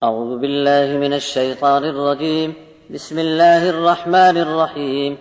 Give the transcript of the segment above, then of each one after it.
أعوذ بالله من الشيطان الرجيم. بسم الله الرحمن الرحيم.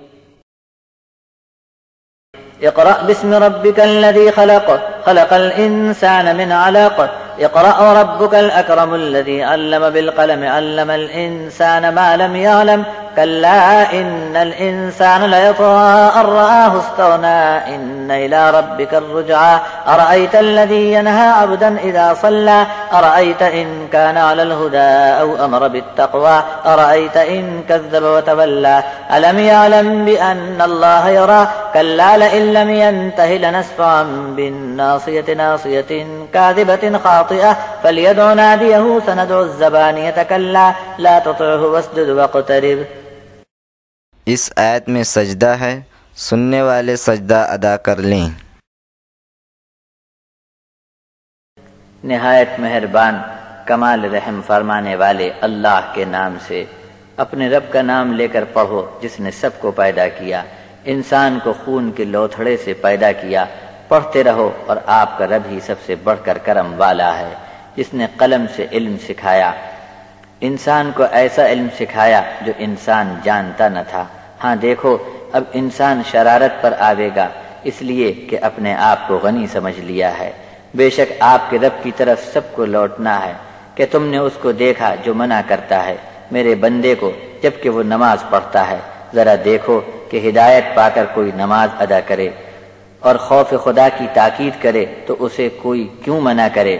اقرأ باسم ربك الذي خلق، خلق الإنسان من علق. اقرأ وربك الأكرم الذي علم بالقلم، علم الإنسان ما لم يعلم. كلا إن الإنسان ليطغى أن رآه استغنى، إن إلى ربك الرجعى. أرأيت الذي ينهى عبدا إذا صلى، أرأيت إن كان على الهدى أو أمر بالتقوى، أرأيت إن كذب وتولى. ألم يعلم بأن الله يرى، كلا لئن لم ينته لنسفعا بالناصية، ناصية كاذبة خاطئة، فليدع ناديه سندع الزبانية. كلا لا تطعه واسجد واقترب. اس آیت میں سجدہ ہے، سننے والے سجدہ ادا کر لیں۔ نہایت مہربان کمال رحم فرمانے والے اللہ کے نام سے، اپنے رب کا نام لے کر پڑھو جس نے سب کو پیدا کیا، انسان کو خون کے لوتھڑے سے پیدا کیا۔ پڑھتے رہو، اور آپ کا رب ہی سب سے بڑھ کر کرم والا ہے، جس نے قلم سے علم سکھایا، انسان کو ایسا علم سکھایا جو انسان جانتا نہ تھا۔ ہاں دیکھو، اب انسان شرارت پر آوے گا، اس لیے کہ اپنے آپ کو غنی سمجھ لیا ہے۔ بے شک آپ کے رب کی طرف سب کو لوٹنا ہے۔ کہ تم نے اس کو دیکھا جو منع کرتا ہے میرے بندے کو جبکہ وہ نماز پڑھتا ہے؟ ذرا دیکھو کہ ہدایت پا کر کوئی نماز ادا کرے اور خوف خدا کی تاکید کرے تو اسے کوئی کیوں منع کرے؟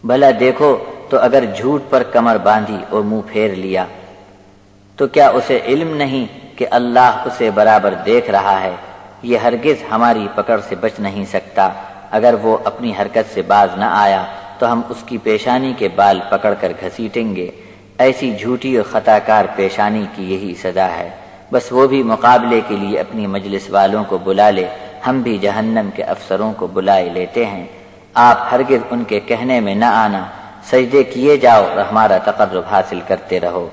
بھلا دیکھو تو اگر جھوٹ پر کمر باندھی اور منہ پھیر لیا تو کیا اسے علم نہیں کہ اللہ اسے برابر دیکھ رہا ہے؟ یہ ہرگز ہماری پکڑ سے بچ نہیں سکتا۔ اگر وہ اپنی حرکت سے باز نہ آیا تو ہم اس کی پیشانی کے بال پکڑ کر گھسیٹیں گے۔ ایسی جھوٹی اور خطا کار پیشانی کی یہی سزا ہے۔ بس وہ بھی مقابلے کے لیے اپنی مجلس والوں کو بلا لے، ہم بھی جہنم کے افسروں کو بلائے لیتے ہیں۔ آپ ہرگز ان کے کہنے میں نہ آنا، سجدے کیے جاؤ اور ہمارا تقرب حاصل کرتے رہو۔